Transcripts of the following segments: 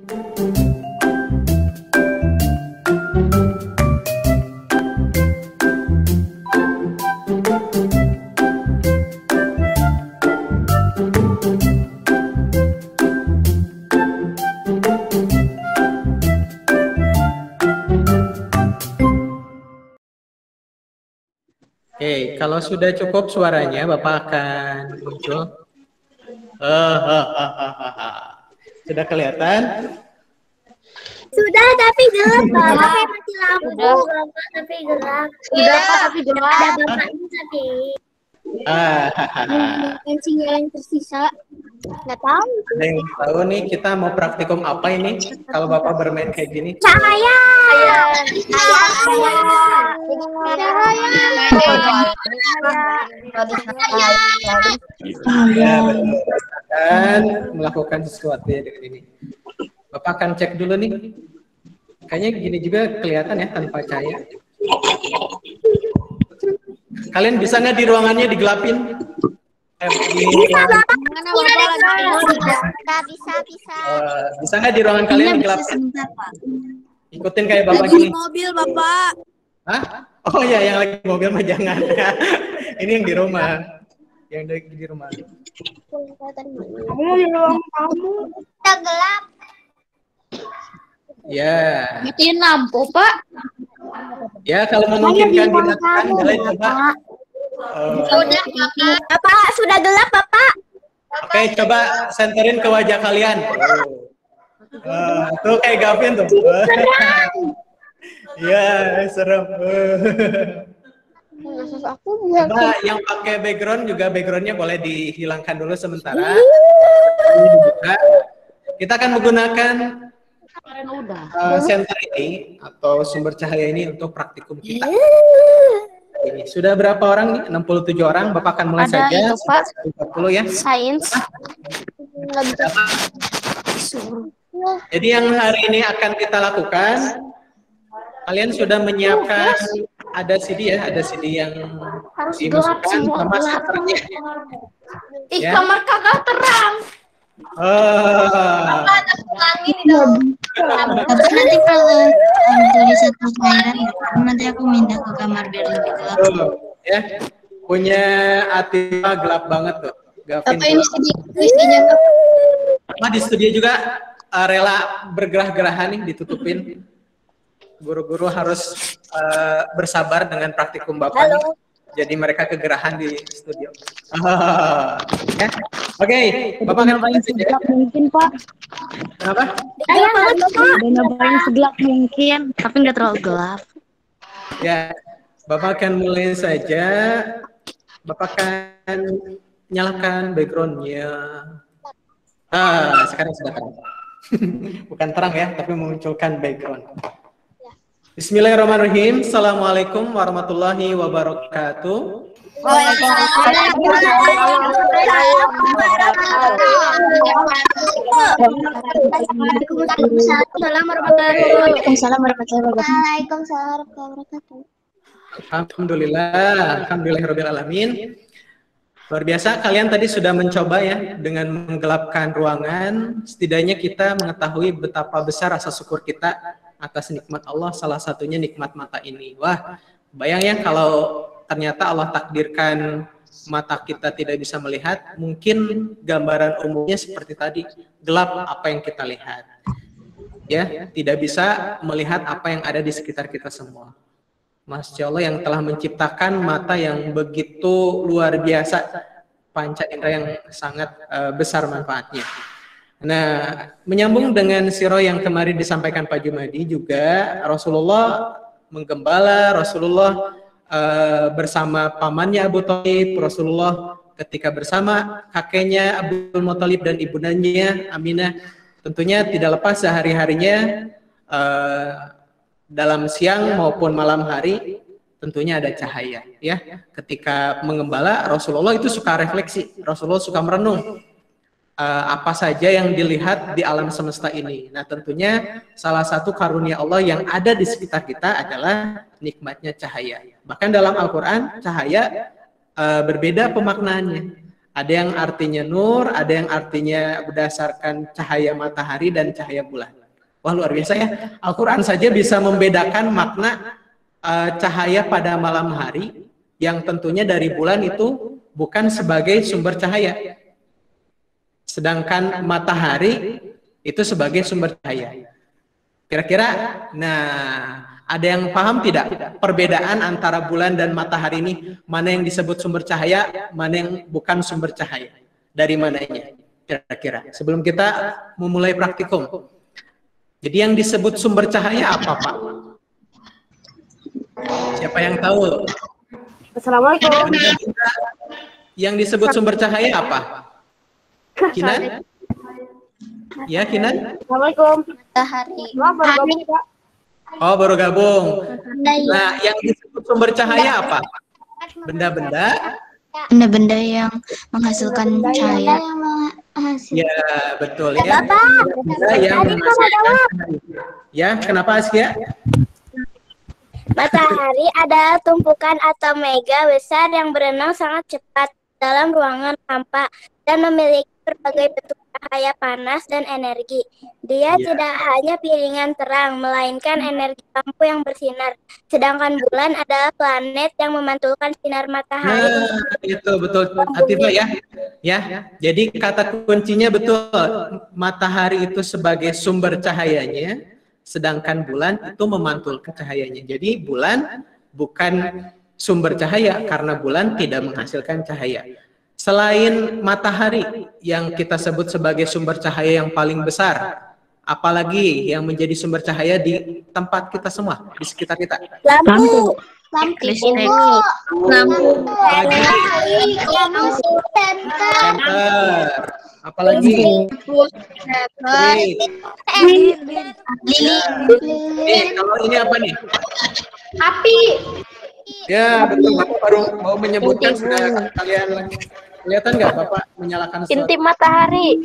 Oke, kalau sudah cukup suaranya, Bapak akan muncul. Sudah kelihatan? Sudah, tapi gelap, Pak. Tapi mati lampu. Bapak, tapi gelap. Sudah, Pak, tapi gelap. Ada bapaknya, tapi. Mungkin sinyal yang tersisa. Nggak tahu. Ada yang tahu nih kita mau praktikum apa ini? Kalau Bapak bermain kayak gini? Cahaya. Ya, betul. Dan melakukan sesuatu ya dengan ini. Bapak akan cek dulu nih. Kayaknya gini juga kelihatan ya tanpa cahaya. Kalian bisa nggak di ruangannya digelapin? Bisa, Bapak. Bisa nggak di ruangan kalian digelapin? Ikutin kayak Bapak gini. Mobil, Bapak. Hah? Oh ya, yang lagi mobil mah jangan. Ini yang di rumah. Yang di rumah. Kamu di ruang tamu. Kita gelap. Ya. Matiin lampu, Pak. Ya, kalau memungkinkan dimatikan, boleh coba. Sudah, Bapak. Sudah gelap, Bapak. Oke, coba senterin ke wajah kalian. Tuh kayak Gavin tuh. Iya, serem. Coba yang pakai background juga backgroundnya boleh dihilangkan dulu sementara. Kita akan menggunakan senter ini atau sumber cahaya ini untuk praktikum kita. Ini sudah berapa orang nih? 67 orang. Bapak akan mulai saja. Itu, Pak. 40 ya. Sains. Jadi yang hari ini akan kita lakukan, kalian sudah menyiapkan ada CD ya, ada CD yang dimasukkan sama stikernya. Ih, kamar kagak terang. Tapi nanti kalau tulis satu cairan, nanti aku minta ke kamar biar lebih gelap. Ya, punya Ativa gelap banget tuh. Gavin. Tapi ini studio Di studio juga rela bergerah-gerahan nih ditutupin. Guru-guru harus bersabar dengan praktikum Bapak nih. Jadi mereka kegerahan di studio. Ya. Oke, Bapak akan paling segelap mungkin, Pak. Kenapa? paling segelap mungkin, tapi nggak terlalu gelap. Ya, Bapak akan mulai saja. Bapak akan nyalakan backgroundnya. Sekarang sudah terang. Bukan terang ya, tapi memunculkan background. Bismillahirrahmanirrahim. Assalamualaikum warahmatullahi wabarakatuh. Waalaikumsalam warahmatullahi wabarakatuh. Alhamdulillahirabbil alamin. Luar biasa, kalian tadi sudah mencoba ya dengan menggelapkan ruangan. Setidaknya kita mengetahui betapa besar rasa syukur kita atas nikmat Allah, salah satunya nikmat mata ini. Wah, bayang ya kalau ternyata Allah takdirkan mata kita tidak bisa melihat, mungkin gambaran umumnya seperti tadi, gelap apa yang kita lihat. Ya, tidak bisa melihat apa yang ada di sekitar kita semua. Masya Allah yang telah menciptakan mata yang begitu luar biasa, panca indera yang sangat besar manfaatnya. Nah, menyambung dengan sirah yang kemarin disampaikan Pak Jumadi juga, Rasulullah menggembala, Rasulullah bersama pamannya Abu Thalib, Rasulullah ketika bersama kakeknya Abdul Muthalib dan ibundanya Aminah, tentunya tidak lepas sehari-harinya dalam siang maupun malam hari tentunya ada cahaya ya. Ketika mengembala Rasulullah itu suka refleksi, Rasulullah suka merenung apa saja yang dilihat di alam semesta ini. Nah, tentunya salah satu karunia Allah yang ada di sekitar kita adalah nikmatnya cahaya. Bahkan dalam Al-Qur'an cahaya berbeda pemaknaannya. Ada yang artinya nur, ada yang artinya berdasarkan cahaya matahari dan cahaya bulan. Wah, luar biasa ya. Al-Quran saja bisa membedakan makna cahaya pada malam hari yang tentunya dari bulan itu bukan sebagai sumber cahaya. Sedangkan matahari itu sebagai sumber cahaya. Kira-kira, nah, ada yang paham tidak perbedaan antara bulan dan matahari ini? Mana yang disebut sumber cahaya, mana yang bukan sumber cahaya? Dari mananya? Kira-kira. Sebelum kita memulai praktikum. Jadi yang disebut sumber cahaya apa, Pak? Siapa yang tahu? Assalamualaikum. Yang disebut sumber cahaya apa? Kinan? Ya, Kinan? Assalamualaikum. Matahari. Oh, baru gabung. Nah, yang disebut sumber cahaya apa? Benda-benda? Benda-benda yang menghasilkan cahaya. Ya, betul ya. Benda yang menghasilkan cahaya. Ya, kenapa Askia? Matahari adalah tumpukan atom mega besar yang berenang sangat cepat dalam ruangan hampa dan memiliki berbagai bentuk cahaya panas dan energi. Dia tidak hanya piringan terang, melainkan energi lampu yang bersinar. Sedangkan bulan adalah planet yang memantulkan sinar matahari. Nah, itu betul, Atifah ya. Ya, jadi kata kuncinya betul. Matahari itu sebagai sumber cahayanya, sedangkan bulan itu memantulkan cahayanya. Jadi bulan bukan sumber cahaya karena bulan tidak menghasilkan cahaya. Selain matahari yang kita sebut sebagai sumber cahaya yang paling besar, apalagi yang menjadi sumber cahaya di tempat kita semua, di sekitar kita? Lampu. Listrik. Senter. Apalagi? Kalau ini apa nih? Api. Ya, betul. Bapak baru mau menyebutkan, sudah kalian kelihatan nggak Bapak menyalakan sesuatu? Intip matahari.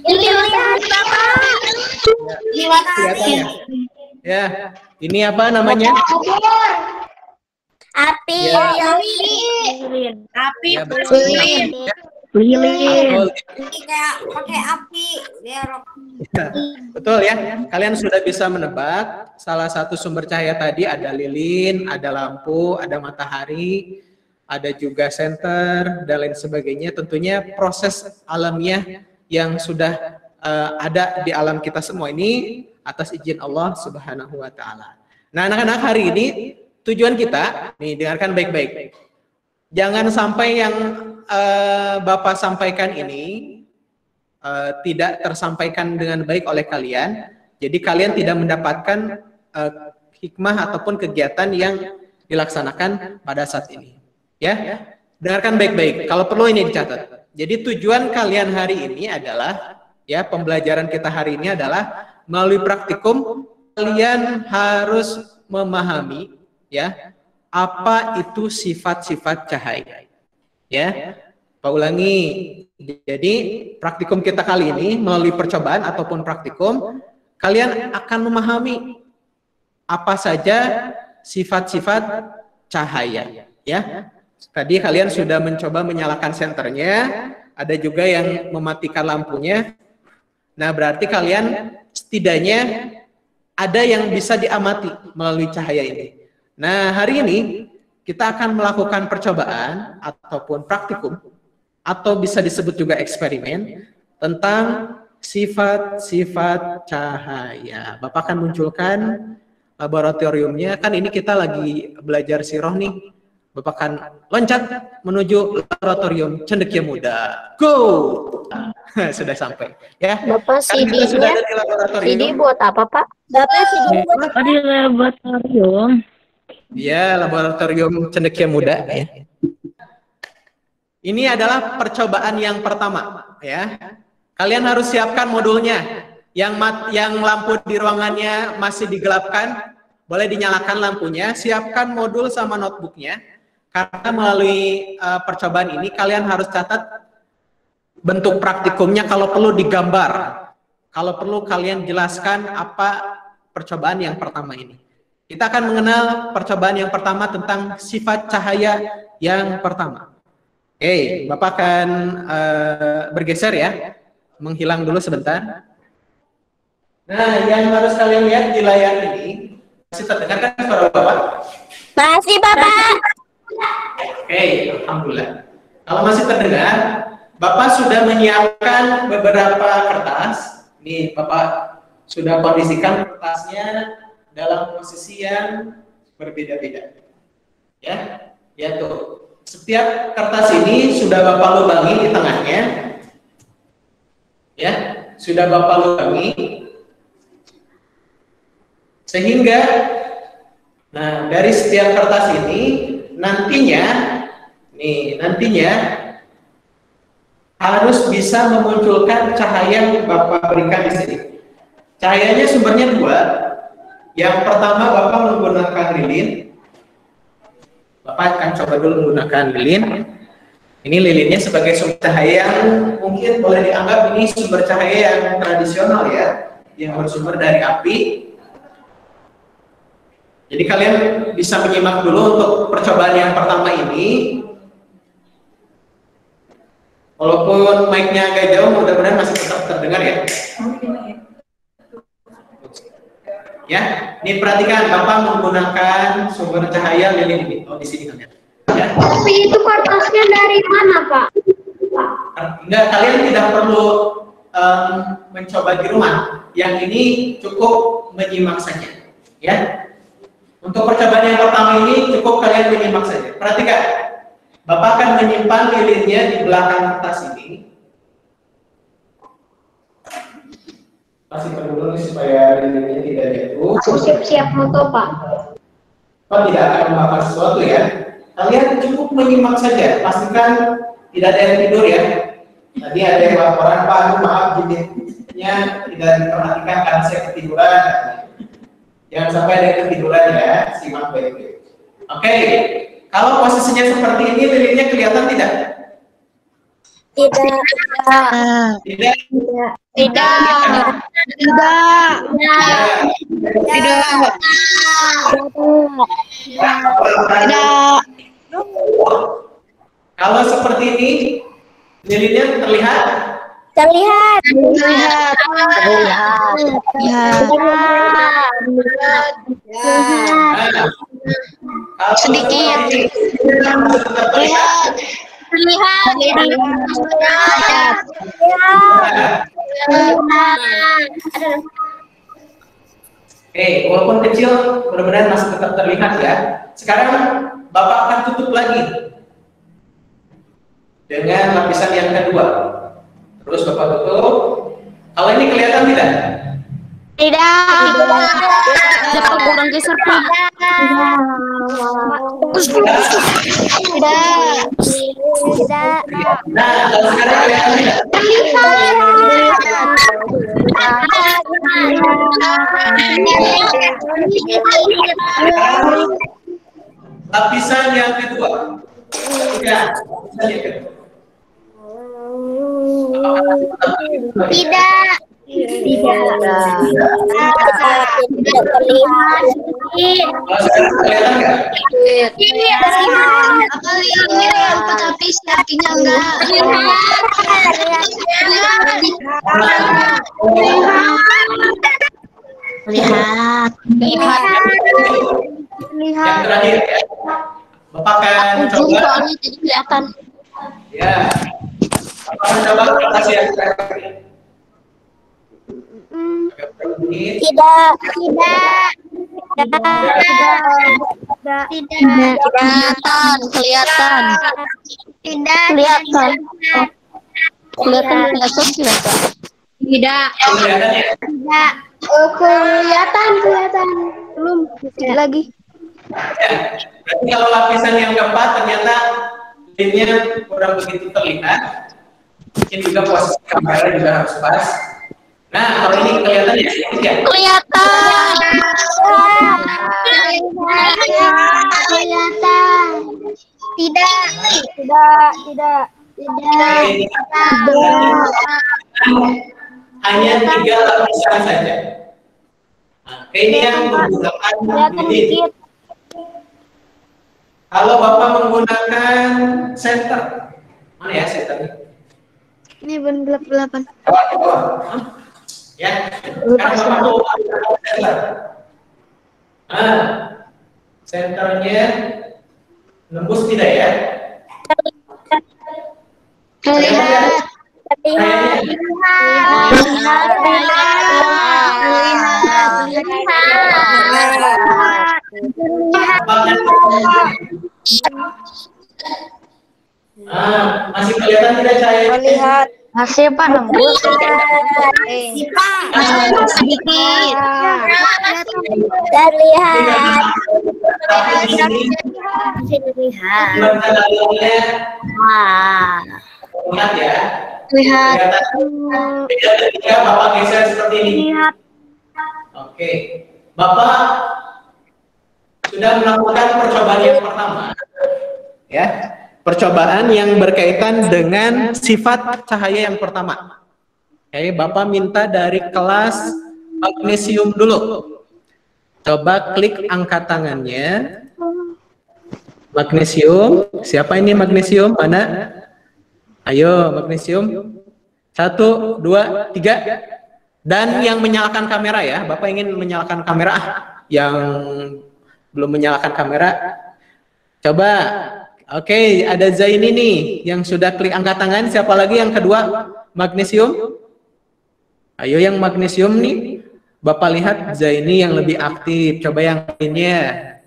Lihat Bapak. Kelihatan ya? Ya, ini apa namanya? Api. Ya. Api. Ya, betul. Betul. Pakai api biar Ya, betul ya. Kalian sudah bisa menebak salah satu sumber cahaya tadi ada lilin, ada lampu, ada matahari, ada juga senter dan lain sebagainya. Tentunya proses alamiah yang sudah ada di alam kita semua ini atas izin Allah Subhanahu wa taala. Nah, anak-anak, hari ini tujuan kita, nih dengarkan baik-baik. Jangan sampai yang Bapak sampaikan ini tidak tersampaikan dengan baik oleh kalian. Jadi kalian tidak mendapatkan hikmah ataupun kegiatan yang dilaksanakan pada saat ini. Ya, dengarkan baik-baik. Kalau perlu ini dicatat. Jadi tujuan kalian hari ini adalah, ya, pembelajaran kita hari ini adalah melalui praktikum kalian harus memahami, ya, apa itu sifat-sifat cahaya. Ya, Pak ulangi. Jadi praktikum kita kali ini melalui percobaan ataupun praktikum, kalian akan memahami apa saja sifat-sifat cahaya. Ya, tadi kalian sudah mencoba menyalakan senternya, ada juga yang mematikan lampunya. Nah, berarti kalian setidaknya ada yang bisa diamati melalui cahaya ini. Nah, hari ini kita akan melakukan percobaan ataupun praktikum, atau bisa disebut juga eksperimen tentang sifat-sifat cahaya. Bapak akan munculkan laboratoriumnya. Kan ini kita lagi belajar sirah nih. Bapak akan loncat menuju laboratorium Cendekia Muda. Go! Sudah sampai. Ya. Bapak Kita sudah ada CD-nya. di laboratorium. CD buat apa, Pak? Bapak sih Di laboratorium. Ya, laboratorium Cendekia Muda. Ya. Ini adalah percobaan yang pertama, ya. Kalian harus siapkan modulnya. Yang lampu di ruangannya masih digelapkan, boleh dinyalakan lampunya. Siapkan modul sama notebooknya, karena melalui percobaan ini kalian harus catat bentuk praktikumnya. Kalau perlu digambar, kalau perlu kalian jelaskan apa percobaan yang pertama ini. Kita akan mengenal percobaan yang pertama tentang sifat cahaya yang pertama. Oke, Bapak akan bergeser ya, menghilang dulu sebentar. Nah, yang harus kalian lihat di layar ini, masih terdengar kan suara Bapak? Masih, Bapak. Oke, alhamdulillah. Kalau masih terdengar, Bapak sudah menyiapkan beberapa kertas. Nih, Bapak sudah kondisikan kertasnya dalam posisi yang berbeda-beda. Ya tuh. Setiap kertas ini sudah Bapak lubangi di tengahnya. Ya, sudah Bapak lubangi. Sehingga nah, dari setiap kertas ini nantinya harus bisa memunculkan cahaya yang Bapak berikan di sini. Cahayanya sumbernya dua. Yang pertama Bapak menggunakan lilin. Bapak akan coba dulu menggunakan lilin. Ini lilinnya sebagai sumber cahaya yang mungkin boleh dianggap ini sumber cahaya yang tradisional ya, yang bersumber dari api. Jadi kalian bisa menyimak dulu untuk percobaan yang pertama ini. Walaupun mic-nya agak jauh, mudah-mudahan masih tetap terdengar ya. Ya, ini perhatikan, Bapak menggunakan sumber cahaya lilin ini. Oh, di sini kan ya. Tapi itu kertasnya dari mana, Pak? Enggak, kalian tidak perlu mencoba di rumah. Yang ini cukup menyimak saja. Ya. Untuk percobaan yang pertama ini cukup kalian menyimak saja. Perhatikan, Bapak akan menyimpan lilinnya di belakang kertas ini. Masih perlu supaya lilinnya tidak jatuh. Aku siap-siap foto, Pak. Pak tidak akan memakan sesuatu ya. Kalian cukup menyimak saja. Pastikan tidak ada yang tidur ya. Tadi ada yang laporan, Pak, maaf jinnya tidak diperhatikan karena saya ketiduran. Jangan sampai ada yang ketiduran ya. Simak baik-baik. Oke. Kalau posisinya seperti ini, lilinnya kelihatan tidak? Tidak. Tidak. Tidak. Kalau seperti ini, lilinnya terlihat? Terlihat. Sedikit. Terlihat. Walaupun kecil, mudah-mudahan masih tetap terlihat ya. Sekarang Bapak akan tutup lagi dengan lapisan yang kedua. Terus Bapak tutup. Kalau ini kelihatan tidak? Tidak. Dapat kurang geser, Pak. Tidak. Nah, kalau sekarang kelihatan tidak? Lapisan yang kedua. Ya, lapisan yang kedua. Tidak. Tidak terlihat. Kalau sekarang kelihatan nggak? Tapi artinya enggak. Lihat. Yang terakhir ya. Bapak akan coba. Soalnya jadi kelihatan. Ya. Bapak akan coba kertas yang terakhir. Tidak. Kelihatan. Tidak. Kelihatan ya? Kelihatan. Belum. Lagi. Ya. Berarti kalau lapisan yang keempat ternyata lilinnya kurang begitu terlihat. Mungkin juga posisi kamera juga harus pas. Nah, kalau ini kelihatan ya? Kelihatan. Tidak. Hanya 3 lapisan saja. Nah, ini yang menggunakan lilin. Kalau Bapak menggunakan center, mana ya centernya? Ini ban gelap-gelapan. Ya. Sekarang Bapak mau center. Senternya nembus tidak ya? Terlihat. Masih kelihatan tidak cahaya? Terlihat. Masih Pak nembus. Sedikit. Terlihat. Lihat ya. Lihat. Beda ketika Bapak geser seperti ini. Oke. Bapak sudah melakukan percobaan yang pertama. Ya. Percobaan yang berkaitan dengan sifat cahaya yang pertama. Oke, Bapak minta dari kelas magnesium dulu. Coba klik angkat tangannya. Magnesium, siapa ini magnesium? Mana? Ayo, magnesium. 1, 2, 3. Dan yang menyalakan kamera ya. Bapak ingin menyalakan kamera. Yang belum menyalakan kamera, coba. Oke, ada Zaini nih yang sudah klik angkat tangan. Siapa lagi yang kedua? Magnesium. Ayo yang magnesium nih. Bapak lihat Zaini yang lebih aktif. Coba yang lainnya.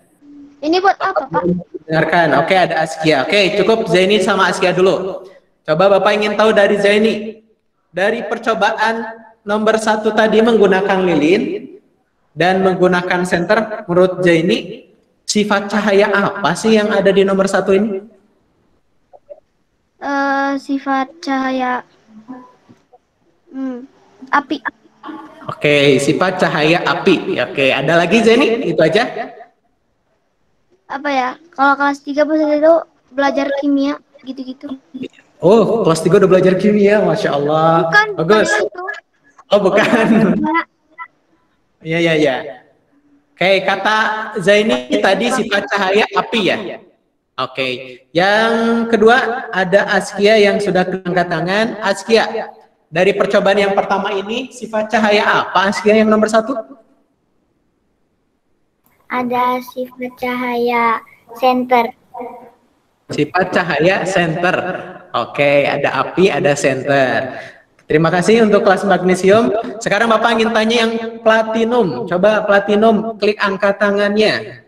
Ini buat apa, Pak? Dengarkan. Oke, ada Askia. Oke, cukup Zaini sama Askia dulu. Coba Bapak ingin tahu dari Zaini. Dari percobaan nomor 1 tadi menggunakan lilin dan menggunakan senter, menurut Zaini sifat cahaya apa sih yang ada di nomor 1 ini? Sifat cahaya api. Oke, sifat cahaya api. Oke, ada lagi Zaini? Itu aja? Apa ya? Kalau kelas 3 pas itu belajar kimia gitu-gitu. Oh, kelas 3 udah belajar kimia, Masya Allah. Bukan, bagus. itu. Oh, bukan. Iya. Oke, kata Zaini tadi sifat cahaya api ya. Oke, yang kedua ada Askia yang sudah angkat tangan. Askia, dari percobaan yang pertama ini sifat cahaya apa Askia yang nomor 1? Ada sifat cahaya center. Sifat cahaya center. Oke, ada api, ada center. Terima kasih untuk kelas magnesium. Sekarang Bapak ingin tanya yang platinum. Coba platinum, klik angkat tangannya.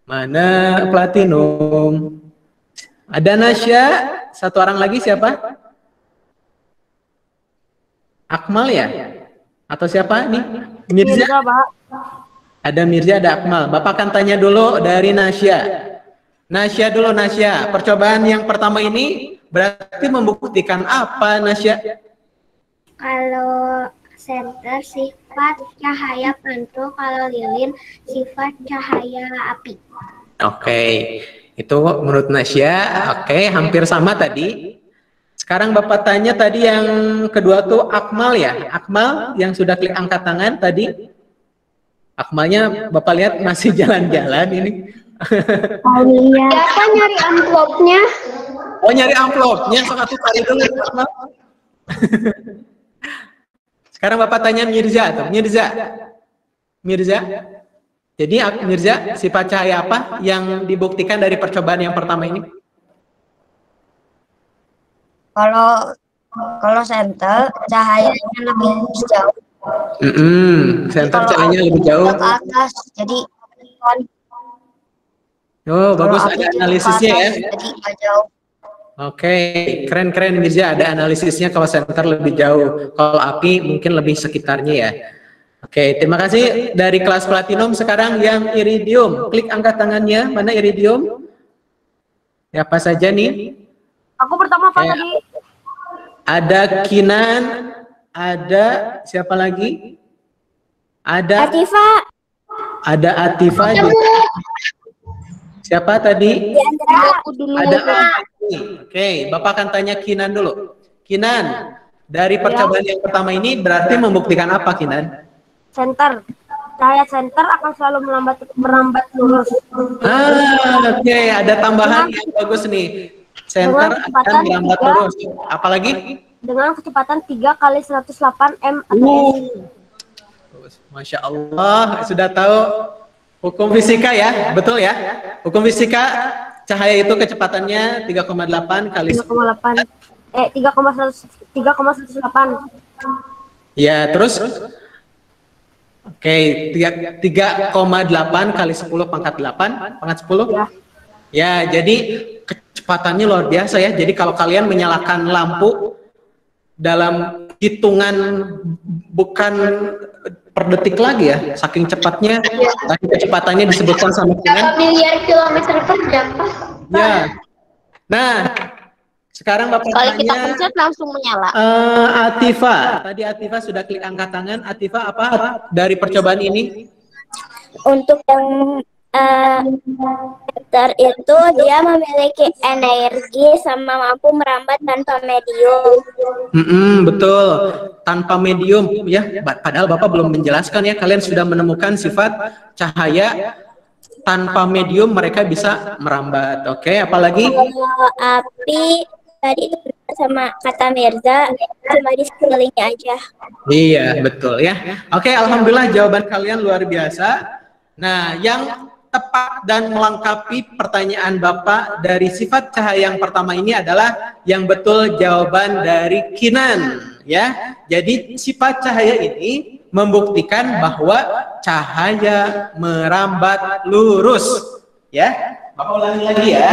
Mana platinum? Ada Nasya, satu orang lagi siapa? Akmal ya? Atau siapa nih? Mirza? Ada Mirza, ada Akmal. Bapak akan tanya dulu dari Nasya. Nasya dulu, Nasya. Percobaan yang pertama ini berarti membuktikan apa, Nasya? Kalau center sifat cahaya pantul, kalau lilin sifat cahaya api. Oke, itu menurut Nasya. Oke, hampir sama tadi. Sekarang Bapak tanya tadi yang kedua tuh Akmal ya. Akmal yang sudah klik angkat tangan tadi. Akmalnya Bapak lihat masih jalan-jalan ini. Oh iya. Siapa nyari amplopnya? Oh, nyari amplopnya, satu kali dulu Akmal. Sekarang Bapak tanya Mirza tuh. Mirza. Jadi Mirza, sifat cahaya apa yang dibuktikan dari percobaan yang pertama ini? Kalau center cahayanya lebih jauh. Center cahayanya lebih jauh. Ke atas, jadi Oh, bagus, ada analisisnya ya. Jadi nggak jauh. Oke, keren Mirza, ada analisisnya kalau center lebih jauh. Kalau api mungkin lebih sekitarnya ya. Oke, terima kasih dari kelas platinum. Sekarang yang iridium, klik angkat tangannya. Mana iridium? Siapa saja nih? Aku pertama Pak Ya. tadi. Ada Kinan, ada siapa lagi? Ada Atifa juga. Siapa tadi? Aku dulu. Ada Ani. Oke, Bapak akan tanya Kinan dulu. Kinan, dari percobaan yang pertama ini berarti membuktikan apa, Kinan? Center. Cahaya center akan selalu merambat lurus. Oke, ada tambahan yang bagus nih. Center akan merambat lurus. Apalagi? dengan kecepatan 3 kali 108 M atau S. Masya Allah, sudah tahu hukum fisika ya, betul ya? Hukum fisika, cahaya itu kecepatannya 3,8 kali 3,8 3,108. Ya, terus? Oke, 3,8 kali 10 pangkat 8, pangkat 10? Ya, jadi kecepatannya luar biasa ya. Jadi kalau kalian menyalakan lampu dalam hitungan bukan per detik lagi ya, saking cepatnya, tapi kecepatannya disebutkan sama dengan miliar kilometer per jam. ya. Nah, sekarang Bapak Kalau kita tanya, pencet langsung menyala. Atifa, tadi Atifa sudah klik angkat tangan. Atifa, apa dari percobaan ini? Untuk yang meter itu dia memiliki energi sama mampu merambat tanpa medium. Betul, tanpa medium ya. Padahal Bapak belum menjelaskan ya. Kalian sudah menemukan sifat cahaya tanpa medium mereka bisa merambat. Oke, apalagi? Kalau api tadi itu benar sama kata Mirza, cuma di sekelilingnya aja. Iya, betul ya. Oke, alhamdulillah jawaban kalian luar biasa. Nah, yang tepat dan melengkapi pertanyaan Bapak dari sifat cahaya yang pertama ini adalah yang betul jawaban dari Kinan ya. Jadi sifat cahaya ini membuktikan bahwa cahaya merambat lurus ya. Bapak ulangi lagi ya.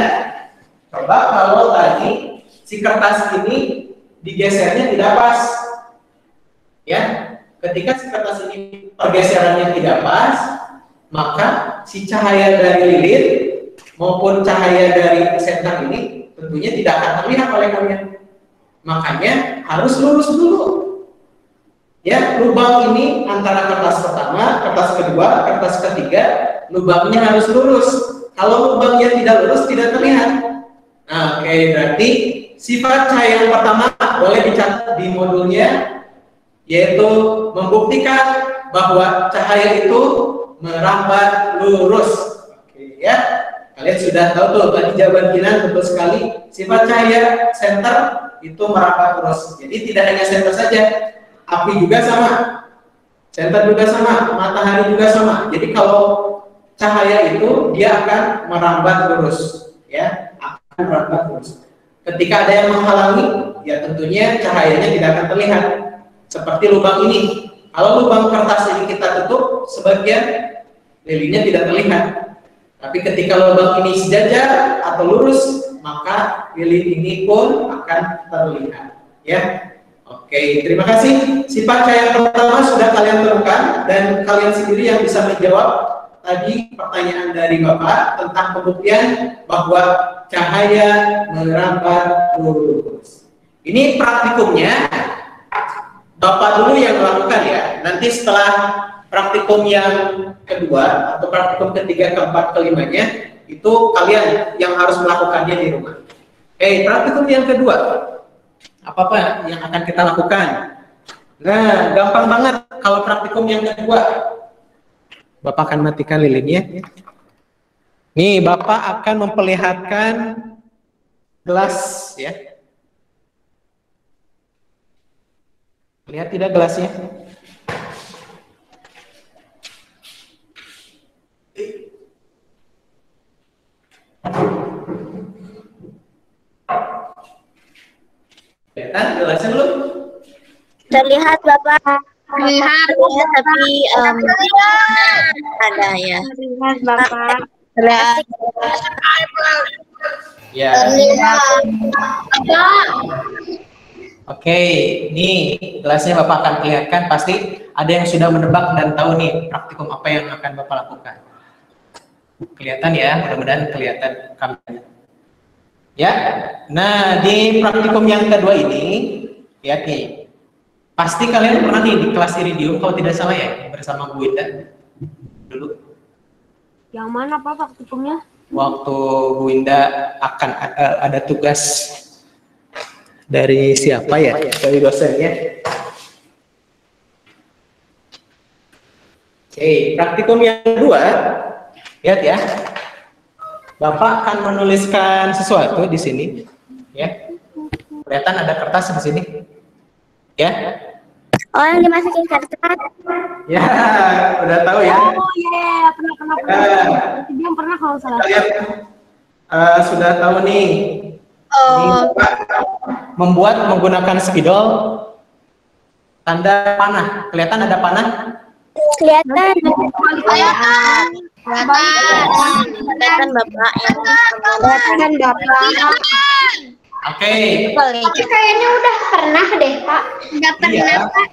Coba kalau tadi si kertas ini digesernya tidak pas ya. Ketika si kertas ini pergeserannya tidak pas, maka si cahaya dari lilin maupun cahaya dari senter ini tentunya tidak akan terlihat oleh kalian. Makanya harus lurus dulu. Ya, lubang ini antara kertas pertama, kertas kedua, kertas ketiga, lubangnya harus lurus. Kalau lubangnya tidak lurus, tidak terlihat. Nah, oke, berarti sifat cahaya yang pertama boleh dicatat di modulnya, yaitu membuktikan bahwa cahaya itu merambat lurus. Oke ya, kalian sudah tahu tuh tadi jawaban Kinan betul sekali. Sifat cahaya senter itu merambat lurus. Jadi tidak hanya senter saja, api juga sama, senter juga sama, matahari juga sama. Jadi kalau cahaya itu dia akan merambat lurus, ya, akan merambat lurus. Ketika ada yang menghalangi, ya tentunya cahayanya tidak akan terlihat. Seperti lubang ini. Kalau lubang kertas ini kita tutup, sebagian lilinnya tidak terlihat. Tapi ketika lubang ini sejajar atau lurus, maka lilin ini pun akan terlihat. Ya, oke. Terima kasih. Sifat cahaya yang pertama sudah kalian temukan dan kalian sendiri yang bisa menjawab tadi pertanyaan dari Bapak tentang pembuktian bahwa cahaya merambat lurus. Ini praktikumnya. Bapak dulu yang melakukan ya. Nanti setelah praktikum yang kedua atau praktikum ketiga, keempat, kelimanya itu kalian yang harus melakukannya di rumah. Praktikum yang kedua, apa yang akan kita lakukan? Nah, gampang banget kalau praktikum yang kedua. Bapak akan matikan lilinnya. Nih, Bapak akan memperlihatkan gelas ya. Lihat tidak gelasnya? Kelihatan gelasnya belum? Terlihat Bapak. Terlihat tapi ada ya. Terlihat Bapak. Terlihat. Ya. Oke, nih gelasnya Bapak akan perlihatkan. Pasti ada yang sudah menebak dan tahu nih praktikum apa yang akan Bapak lakukan. Kelihatan ya, mudah-mudahan kelihatan kamera. Ya, nah di praktikum yang kedua ini, lihat nih. Pasti kalian pernah nih di kelas Iridium kalau tidak salah ya, bersama Bu Indah dulu. Yang mana Pak praktikumnya? Waktu Bu Indah akan ada tugas dari siapa ya? Dari dosennya. Oke, praktikum yang kedua, lihat ya. Bapak akan menuliskan sesuatu di sini, ya. Kelihatan ada kertas di sini. Ya. Oh, yang dimasukin kertas. Ya, udah tahu ya. Oh iya, pernah. Dia pernah kalau salah. Kalian sudah tahu nih. Ini membuat menggunakan spidol tanda panah. Kelihatan ada panah? Kelihatan. Kelihatan Bapak yang Kelihatan Bapak. Oke. Kayaknya udah pernah deh, Pak. Udah pernah, Iya. Pak.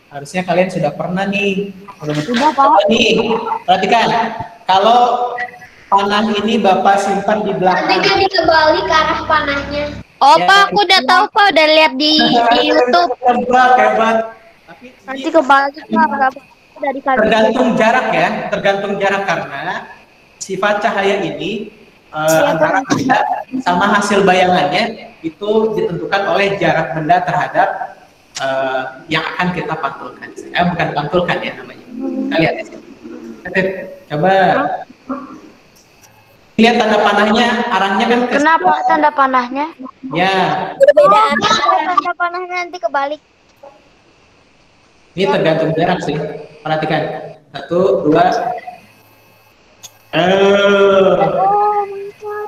Harusnya kalian sudah pernah nih. Sudah, Pak. Nih, perhatikan. Kalau panah ini Bapak simpan di belakang. Jadi kebalik ke arah panahnya. Oh, Ya. Pak, aku udah tahu, Pak. Udah lihat di YouTube. Hebat. Tapi Nanti kebalik Pak, dari kali. tergantung jarak ya, tergantung jarak karena sifat cahaya ini antara benda sama hasil bayangannya itu ditentukan oleh jarak benda terhadap yang akan kita pantulkan. Bukan pantulkan ya namanya. Kita lihat di sini. Coba lihat tanda panahnya, arahnya kan ke Kenapa tanda panahnya? ya. Berbeda Tanda panahnya nanti kebalik. Ini tergantung jarak sih. Perhatikan. 1, 2.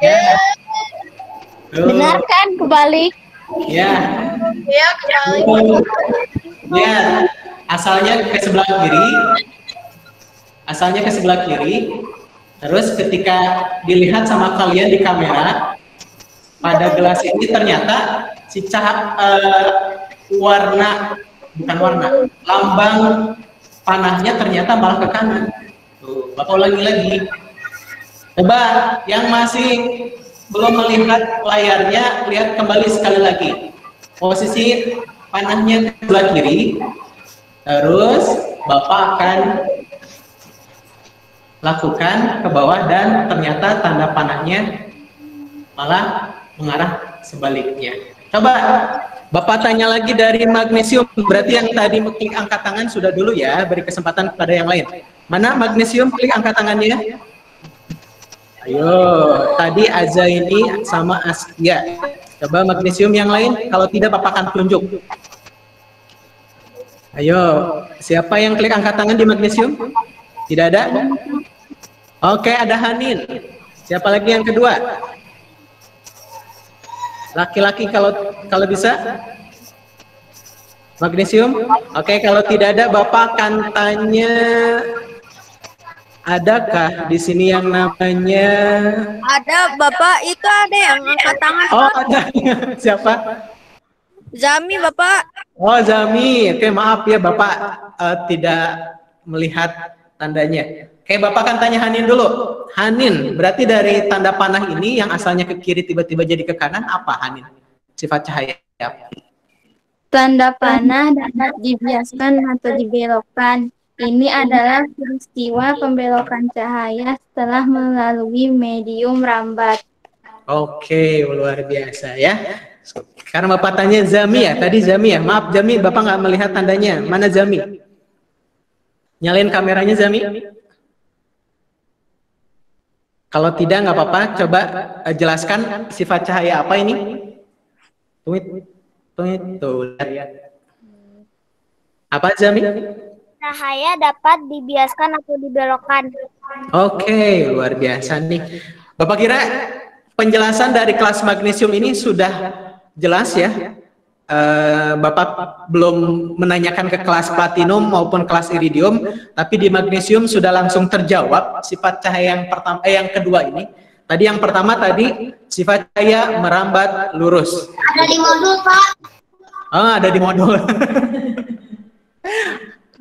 Ya. Benar kan? Kebalik. Ya. Ya. Asalnya ke sebelah kiri. Asalnya ke sebelah kiri. Terus ketika dilihat sama kalian di kamera, pada gelas ini ternyata si lambang panahnya ternyata malah ke kanan. Tuh, Bapak ulangi lagi. Coba yang masih belum melihat layarnya, lihat kembali sekali lagi. Posisi panahnya ke sebelah kiri. Terus Bapak akan lakukan ke bawah dan ternyata tanda panahnya malah mengarah sebaliknya. Coba Bapak tanya lagi dari magnesium, berarti yang tadi klik angkat tangan sudah dulu ya, beri kesempatan kepada yang lain. Mana magnesium, klik angkat tangannya. Ayo, tadi Azaini sama Askia. Coba magnesium yang lain, kalau tidak Bapak akan tunjuk. Ayo, siapa yang klik angkat tangan di magnesium? Tidak ada? Oke, ada Hanin. Siapa lagi yang kedua? Laki-laki kalau bisa. Magnesium. Oke, kalau tidak ada Bapak akan tanya, adakah di sini yang namanya? Ada, Bapak. Itu ada yang angkat tangan. Oh, ada. Siapa? Zami, Bapak. Oh, Zami. Oke, maaf ya Bapak tidak melihat tandanya. Oke, Bapak akan tanya Hanin dulu. Hanin, berarti dari tanda panah ini yang asalnya ke kiri tiba-tiba jadi ke kanan, apa Hanin? Sifat cahaya. Tanda panah dapat dibiaskan atau dibelokkan. Ini adalah peristiwa pembelokan cahaya setelah melalui medium rambat. Oke, luar biasa ya. Karena Bapak tanya Zami ya, tadi Zami ya. Maaf Zami, Bapak nggak melihat tandanya. Mana Zami? Nyalain kameranya Zami. Kalau tidak nggak apa-apa, coba jelaskan sifat cahaya apa ini? Tuh. Apa Zami? Cahaya dapat dibiaskan atau dibelokkan. Oke, luar biasa nih. Bapak kira penjelasan dari kelas magnesium ini sudah jelas ya? Bapak belum menanyakan ke kelas platinum maupun kelas iridium, tapi di magnesium sudah langsung terjawab sifat cahaya yang pertama, yang kedua ini. Tadi yang pertama tadi sifat cahaya merambat lurus. Ada di modul, Pak. Oh, ada di modul.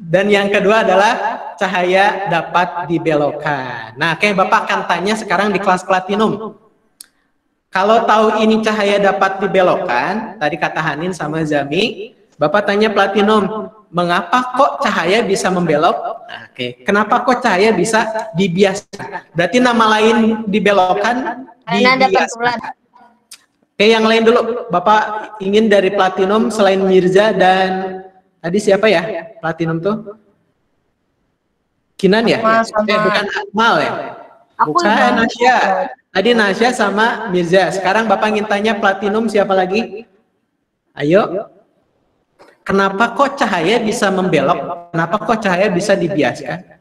Dan yang kedua adalah cahaya dapat dibelokkan. Nah, kayak Bapak akan tanya sekarang di kelas platinum. Kalau tahu ini cahaya dapat dibelokkan, tadi kata Hanin sama Zami, Bapak tanya platinum, mengapa kok cahaya bisa membelok? Nah, oke. Kenapa kok cahaya bisa dibiaskan? Berarti nama lain dibelokkan, dibiaskan. Oke, yang lain dulu. Bapak ingin dari platinum selain Mirza dan tadi siapa ya? Platinum tuh? Kinan ya? Bukan Akmal ya? Bukan Nasya. Tadi Nasya sama Mirza. Sekarang Bapak ingin tanya platinum siapa lagi? Ayo. kenapa kok cahaya bisa membelok? Kenapa kok cahaya bisa dibiaskan?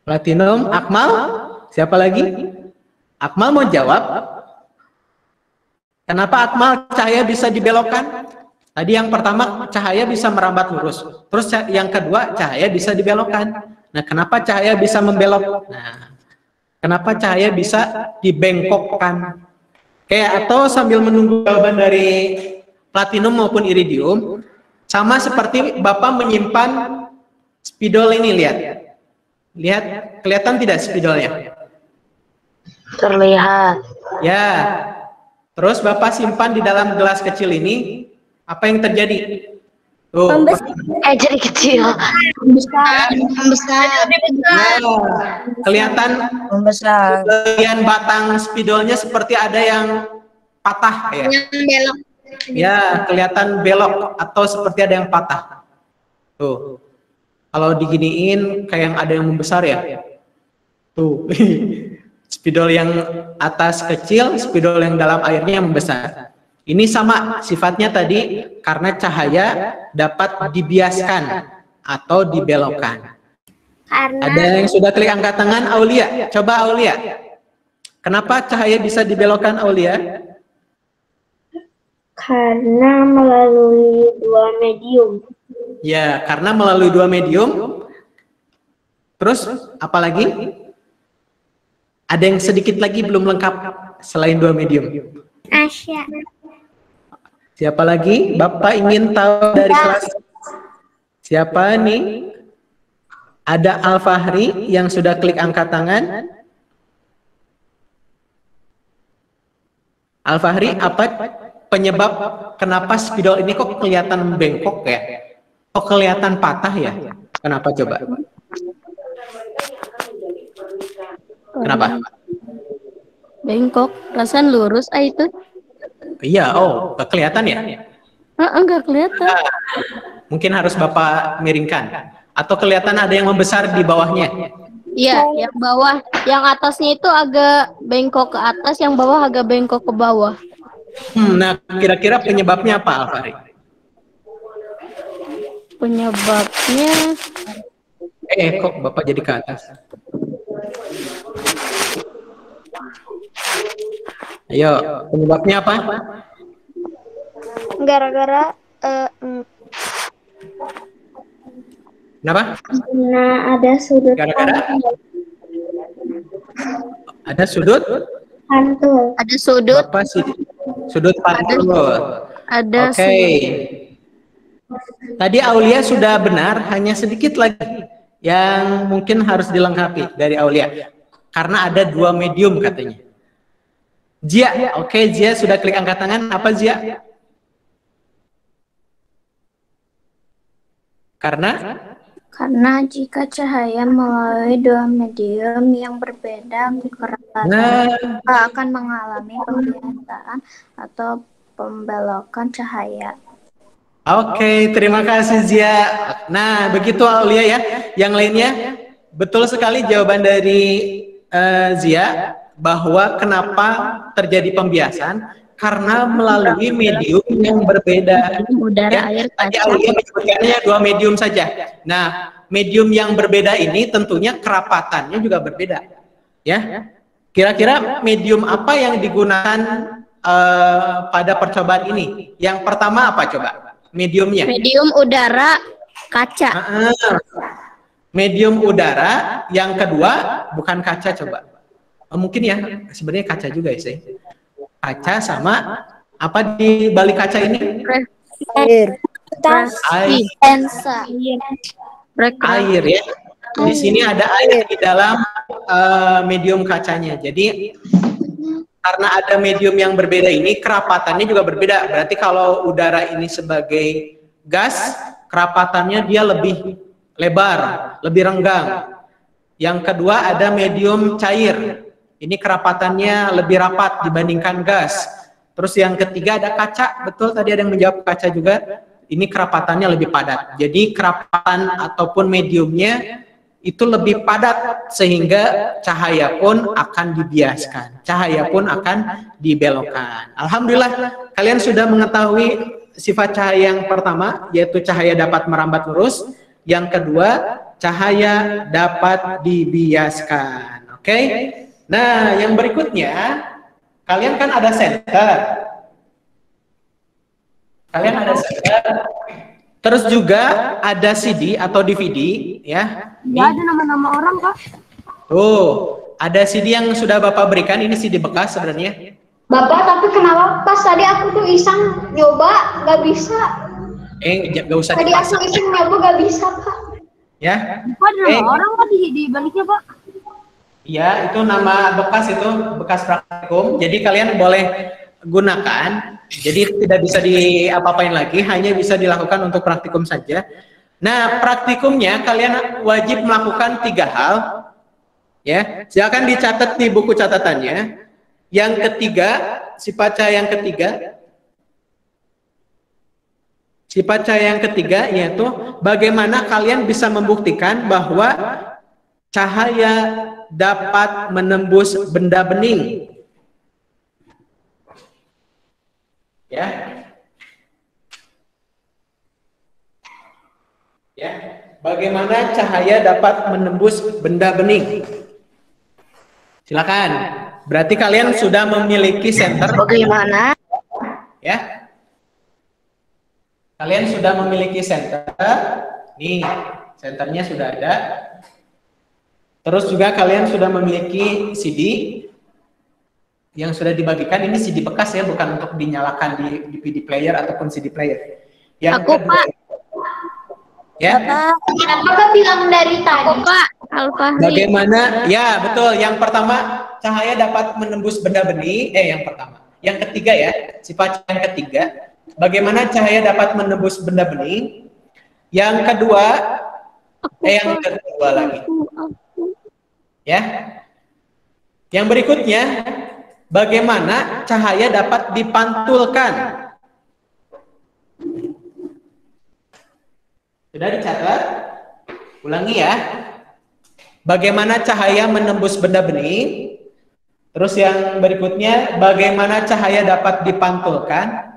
Platinum, Akmal, siapa lagi? Akmal mau jawab? Kenapa Akmal cahaya bisa dibelokkan? Tadi yang pertama cahaya bisa merambat lurus. Terus yang kedua cahaya bisa dibelokkan. Nah, kenapa cahaya bisa membelok? Nah, kenapa cahaya bisa dibengkokkan? Kayak atau sambil menunggu jawaban dari platinum maupun iridium, sama seperti Bapak menyimpan spidol ini, lihat. Lihat, kelihatan tidak spidolnya? Terlihat. Ya. Terus Bapak simpan di dalam gelas kecil ini, apa yang terjadi? Tuh. Jadi kecil. Membesar. Nah, kelihatan Membesar. bagian batang spidolnya seperti ada yang patah ya. Yang belok. Ya, kelihatan belok atau seperti ada yang patah. Tuh. Kalau diginiin kayak yang ada yang membesar ya. Tuh. Spidol yang atas kecil, spidol yang dalam airnya yang membesar. Ini sama sifatnya tadi karena cahaya dapat dibiaskan atau dibelokkan. Ada yang sudah klik angkat tangan? Aulia, coba Aulia. Kenapa cahaya bisa dibelokkan, Aulia? Karena melalui dua medium. Ya, karena melalui dua medium. Terus apa lagi? Ada yang sedikit lagi belum lengkap selain dua medium. Asya. Siapa lagi? Bapak ingin tahu dari kelas. Siapa nih? Ada Al-Fahri yang sudah klik angkat tangan. Al-Fahri, apa penyebab kenapa spidol ini kok kelihatan bengkok ya? Kok kelihatan patah ya? Kenapa coba? Kenapa? Bengkok, perasaan lurus itu. Iya, oh, gak kelihatan ya? Enggak kelihatan. Mungkin harus Bapak miringkan. Atau kelihatan ada yang membesar di bawahnya? Iya, yang bawah, yang atasnya itu agak bengkok ke atas, yang bawah agak bengkok ke bawah. Nah, kira-kira penyebabnya apa, Alfari? Penyebabnya, Kok Bapak jadi ke atas? Ayo, penyebabnya apa? Gara-gara Kenapa? nah ada sudut Gara-gara? Ada sudut? pantul. ada sudut, Bapak sudut pantul. ada Oke. Tadi Aulia sudah benar, hanya sedikit lagi yang mungkin harus dilengkapi dari Aulia. Karena ada dua medium katanya. Zia, oke, Zia sudah klik angkat tangan. Apa Zia? Karena jika cahaya melalui dua medium yang berbeda, kerapatan akan mengalami pembiasaan atau pembelokan cahaya. Oke, terima kasih Zia. Nah, begitu Aulia ya. Yang lainnya, betul sekali jawaban dari Zia bahwa kenapa terjadi pembiasan karena melalui medium yang berbeda. udara, air, Tadi kaca. Aulia menyebutkannya dua medium saja. Nah, medium yang berbeda ini tentunya kerapatannya juga berbeda. Ya, kira-kira medium apa yang digunakan pada percobaan ini? Yang pertama apa coba? Mediumnya? Medium udara, kaca. Medium udara. Yang kedua bukan kaca coba. Mungkin ya, sebenarnya kaca juga ya sih. Kaca sama apa di balik kaca ini? Air. Air. Lensa. Air ya. Di sini ada air di dalam medium kacanya. Jadi karena ada medium yang berbeda ini, kerapatannya juga berbeda. Berarti kalau udara ini sebagai gas, kerapatannya dia lebih lebar, lebih renggang. Yang kedua ada medium cair. Ini kerapatannya lebih rapat dibandingkan gas. Terus yang ketiga ada kaca. Betul, tadi ada yang menjawab kaca juga. Ini kerapatannya lebih padat. Jadi kerapatan ataupun mediumnya itu lebih padat sehingga cahaya pun akan dibiaskan. Cahaya pun akan dibelokkan. Alhamdulillah kalian sudah mengetahui sifat cahaya yang pertama, yaitu cahaya dapat merambat lurus. Yang kedua, cahaya dapat dibiaskan. Oke? Nah, yang berikutnya, kalian kan ada senter. Kalian ada senter. Terus juga ada CD atau DVD, ya. Ya, ada nama-nama orang, Pak. Tuh, ada CD yang sudah Bapak berikan. Ini CD bekas sebenarnya. Bapak, tapi kenapa pas tadi aku tuh iseng nyoba nggak bisa? Nggak usah Tadi dipaksa. aku iseng nyoba nggak bisa, Pak. Ya. Pak, ada nama orang Pak di baliknya, Pak. Iya, itu nama bekas, itu bekas praktikum. Jadi kalian boleh gunakan. Jadi tidak bisa diapa-apain lagi, hanya bisa dilakukan untuk praktikum saja. Nah, praktikumnya kalian wajib melakukan 3 hal. Ya, silakan dicatat di buku catatannya. Yang ketiga, sifat cahaya yang ketiga. Sifat cahaya yang ketiga yaitu bagaimana kalian bisa membuktikan bahwa cahaya dapat menembus benda bening. Ya. Ya, bagaimana cahaya dapat menembus benda bening? Silakan. Berarti kalian sudah memiliki senter. Bagaimana? Ya. Kalian sudah memiliki senter. Nih, senternya sudah ada. Terus juga kalian sudah memiliki CD yang sudah dibagikan. Ini CD bekas ya, bukan untuk dinyalakan di DVD player ataupun CD player. Yang Aku, kedua, Pak. ya. Apakah bilang dari tadi? Pak, Alfahri. Bagaimana? Ya, betul. Yang pertama, cahaya dapat menembus benda bening. Yang pertama. Yang ketiga ya, sifat yang ketiga. Bagaimana cahaya dapat menembus benda bening? Yang kedua, yang kedua lagi. Ya. Yang berikutnya, bagaimana cahaya dapat dipantulkan? Sudah dicatat? Ulangi ya. Bagaimana cahaya menembus benda bening? Terus yang berikutnya, bagaimana cahaya dapat dipantulkan?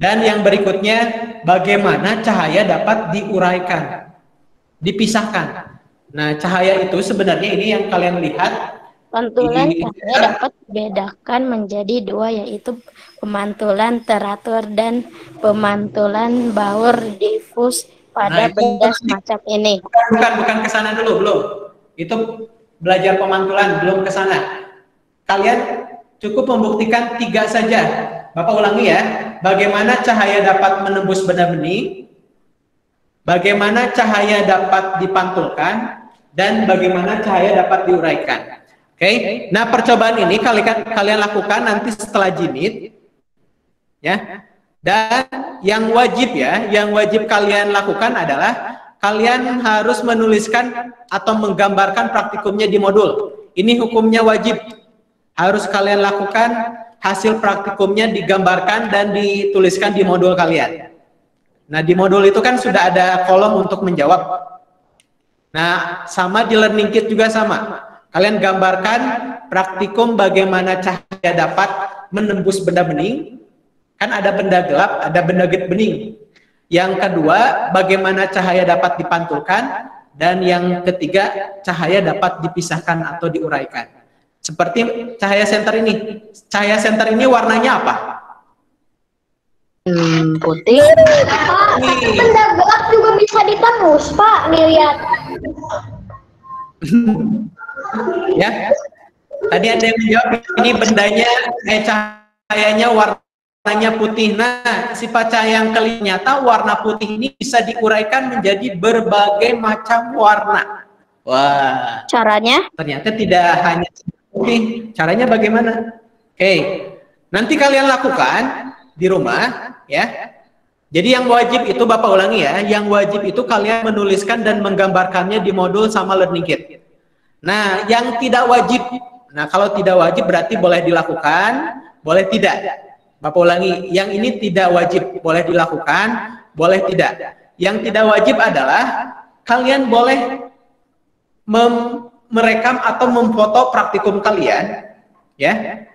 Dan yang berikutnya, bagaimana cahaya dapat diuraikan, dipisahkan. Nah, cahaya itu sebenarnya ini yang kalian lihat. Pantulan cahaya dapat dibedakan menjadi 2, yaitu pemantulan teratur dan pemantulan baur difus pada benda semacam ini. Bukan ke sana dulu, belum. Itu belajar pemantulan, belum ke sana. Kalian cukup membuktikan 3 saja. Bapak ulangi ya. Bagaimana cahaya dapat menembus benda bening? Bagaimana cahaya dapat dipantulkan? Dan bagaimana cahaya dapat diuraikan? Oke, nah percobaan ini kalian lakukan nanti setelah jinit, ya. Dan yang wajib kalian lakukan adalah kalian harus menuliskan atau menggambarkan praktikumnya di modul. Ini hukumnya wajib, harus kalian lakukan. Hasil praktikumnya digambarkan dan dituliskan di modul kalian. Nah, di modul itu kan sudah ada kolom untuk menjawab. Nah, sama di learning kit juga sama. Kalian gambarkan praktikum bagaimana cahaya dapat menembus benda bening. Kan ada benda gelap, ada benda bening. Yang kedua, bagaimana cahaya dapat dipantulkan. Dan yang ketiga, cahaya dapat dipisahkan atau diuraikan. Seperti cahaya senter ini. Cahaya senter ini warnanya apa? Putih. Pak, benda gelap juga bisa ditembus, Pak. Nih lihat. Ya, tadi ada yang menjawab ini bendanya, cahayanya warnanya putih. Nah, sifat cahaya yang nyata warna putih ini bisa diuraikan menjadi berbagai macam warna. Wah, Caranya? ternyata tidak hanya putih. Caranya bagaimana? Oke, nanti kalian lakukan di rumah, ya. Jadi yang wajib itu Bapak ulangi ya, yang wajib itu kalian menuliskan dan menggambarkannya di modul sama learning kit. Nah, yang tidak wajib, nah kalau tidak wajib berarti boleh dilakukan, boleh tidak. Bapak ulangi, yang ini tidak wajib, boleh dilakukan, boleh tidak. Yang tidak wajib adalah kalian boleh merekam atau memfoto praktikum kalian, ya.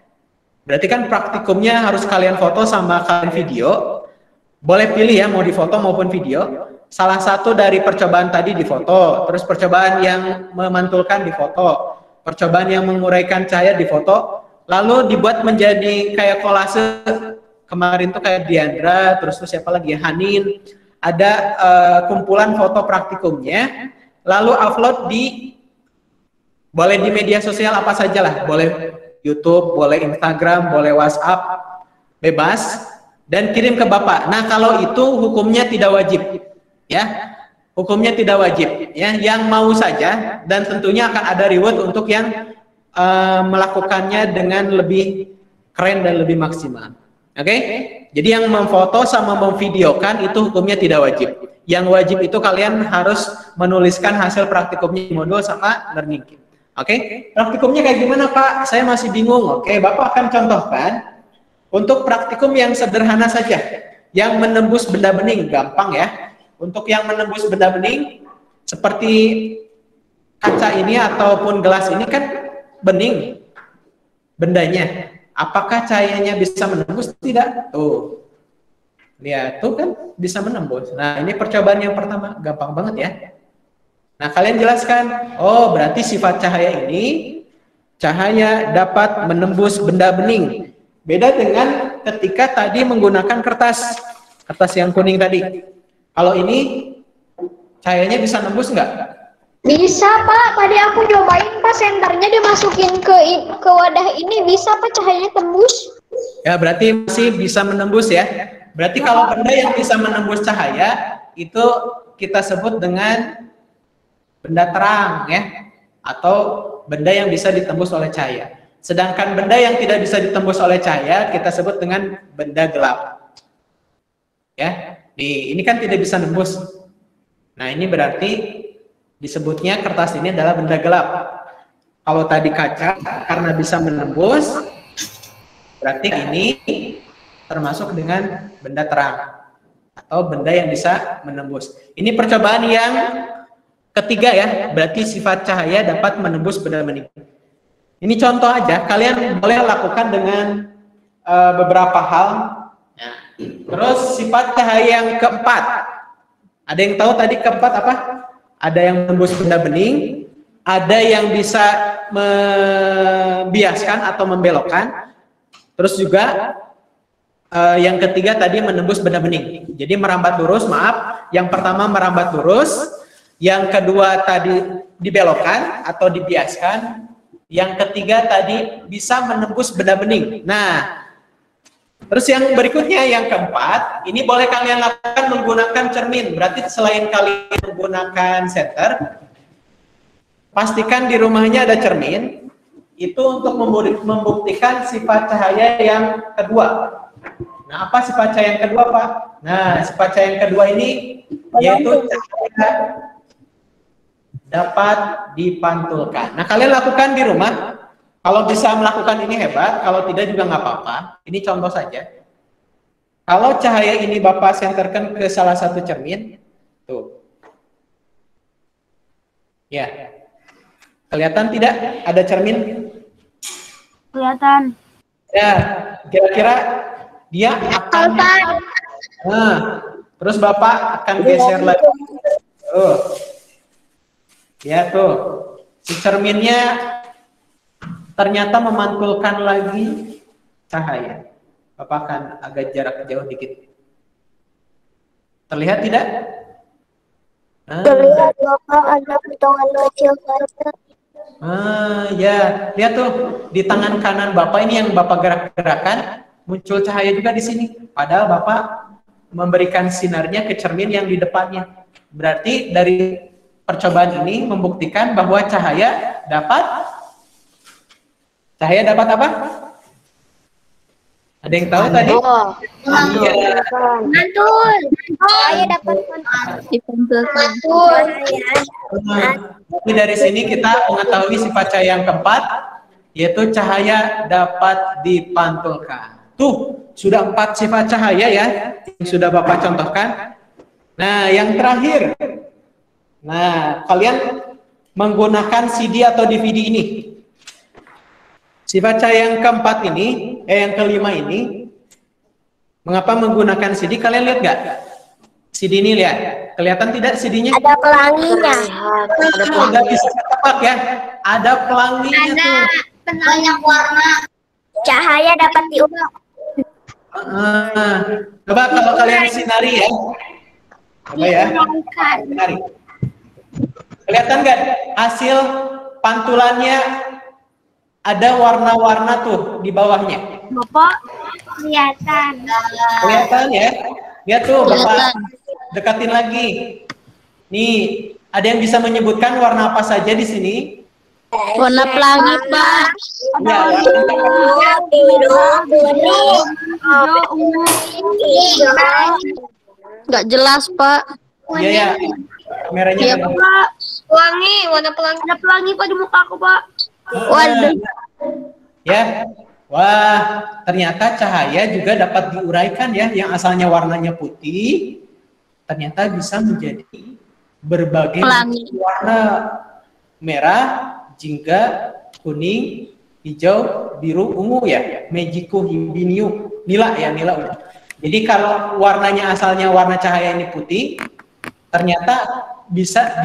Berarti kan praktikumnya harus kalian foto sama kalian video. Boleh pilih ya, mau difoto maupun video. Salah satu dari percobaan tadi difoto, terus percobaan yang memantulkan difoto, percobaan yang menguraikan cahaya difoto, lalu dibuat menjadi kayak kolase. Kemarin tuh kayak Diandra, terus siapa lagi ya, Hanin. Ada kumpulan foto praktikumnya, lalu upload boleh di media sosial apa saja lah, boleh YouTube, boleh Instagram, boleh WhatsApp, bebas, dan kirim ke Bapak. Nah, kalau itu hukumnya tidak wajib, ya, hukumnya tidak wajib, ya, yang mau saja, dan tentunya akan ada reward untuk yang melakukannya dengan lebih keren dan lebih maksimal. Oke? Jadi yang memfoto sama memvideokan itu hukumnya tidak wajib. Yang wajib itu kalian harus menuliskan hasil praktikumnya di modul sama learning kit. Oke, praktikumnya kayak gimana Pak? Saya masih bingung. Oke, Bapak akan contohkan untuk praktikum yang sederhana saja, yang menembus benda bening, gampang ya. Untuk yang menembus benda bening, seperti kaca ini ataupun gelas ini kan bening bendanya. Apakah cahayanya bisa menembus? Tidak. Tuh, lihat tuh kan bisa menembus. Nah, ini percobaan yang pertama, gampang banget ya. Nah, kalian jelaskan, oh berarti sifat cahaya ini, cahaya dapat menembus benda bening. Beda dengan ketika tadi menggunakan kertas yang kuning tadi. Kalau ini, cahayanya bisa nembus nggak? Bisa Pak, tadi aku cobain Pak, senternya dimasukin ke wadah ini, bisa Pak cahayanya tembus? Ya, berarti masih bisa menembus ya. Berarti kalau benda yang bisa menembus cahaya, itu kita sebut dengan benda terang ya, atau benda yang bisa ditembus oleh cahaya. Sedangkan benda yang tidak bisa ditembus oleh cahaya kita sebut dengan benda gelap. Ya, ini kan tidak bisa nembus. Nah, ini berarti disebutnya kertas ini adalah benda gelap. Kalau tadi kaca karena bisa menembus, berarti ini termasuk dengan benda terang atau benda yang bisa menembus. Ini percobaan yang ketiga ya, berarti sifat cahaya dapat menembus benda bening. Ini contoh aja, kalian boleh lakukan dengan beberapa hal. Nah, terus sifat cahaya yang keempat, ada yang tahu tadi keempat apa? Ada yang menembus benda bening, ada yang bisa membiaskan atau membelokkan, terus juga yang ketiga tadi menembus benda bening. Jadi merambat lurus, maaf, yang pertama merambat lurus, yang kedua tadi dibelokkan atau dibiaskan, yang ketiga tadi bisa menembus benda bening. Nah, terus yang berikutnya yang keempat, ini boleh kalian lakukan menggunakan cermin. Berarti selain kalian menggunakan senter, pastikan di rumahnya ada cermin. Itu untuk membuktikan sifat cahaya yang kedua. Nah, apa sifat cahaya yang kedua, Pak? Nah, sifat cahaya yang kedua ini yaitu cahaya dapat dipantulkan. Nah, kalian lakukan di rumah. Kalau bisa melakukan ini hebat, kalau tidak juga nggak apa-apa. Ini contoh saja. Kalau cahaya ini Bapak senterkan ke salah satu cermin, tuh. Ya. Kelihatan tidak ada cermin? Kelihatan. Ya, kira-kira dia akan... Nah, terus Bapak akan geser lagi. Ya tuh, si cerminnya ternyata memantulkan lagi cahaya. Bapak akan agak jarak jauh dikit. Terlihat tidak? Terlihat Bapak ada potongan kecil saja. Ya, lihat tuh di tangan kanan Bapak ini yang Bapak gerak-gerakan muncul cahaya juga di sini. Padahal Bapak memberikan sinarnya ke cermin yang di depannya. Berarti dari percobaan ini membuktikan bahwa cahaya dapat apa? Ada yang tahu tadi? Mantul. Cahaya dapat mantul. Jadi dari sini kita mengetahui sifat cahaya yang keempat, yaitu cahaya dapat dipantulkan. Tuh, sudah 4 sifat cahaya ya, yang sudah Bapak contohkan. Nah, yang terakhir. Nah, kalian menggunakan CD atau DVD ini. Sifat cahaya yang keempat ini, yang kelima ini, mengapa menggunakan CD? Kalian lihat nggak? CD ini lihat, kelihatan tidak CD-nya? Ada pelanginya. Nggak bisa ketebak ya. Ada pelanginya tuh. Banyak warna. Cahaya dapat diubah. Coba kalau kalian sinari ya. Coba ya. Sinari. Kelihatan nggak hasil pantulannya? Ada warna-warna tuh di bawahnya. Bapak kelihatan. Kelihatan ya? Lihat tuh, Bapak dekatin lagi. Nih, ada yang bisa menyebutkan warna apa saja di sini? Warna pelangi, Pak. Ya, Biru, kuning, Nggak jelas, Pak. iya ya. Kameranya. Iya, ada. Pak. Pelangi, warna pelangi. Ada pelangi, Pak, di muka aku, Pak. Waduh. Ya. Wah, ternyata cahaya juga dapat diuraikan ya, yang asalnya warnanya putih, ternyata bisa menjadi berbagai Pelangi. warna: merah, jingga, kuning, hijau, biru, ungu ya, magico, hibiniu, nila ya, nila ungu. Jadi kalau warnanya asalnya warna cahaya ini putih, ternyata bisa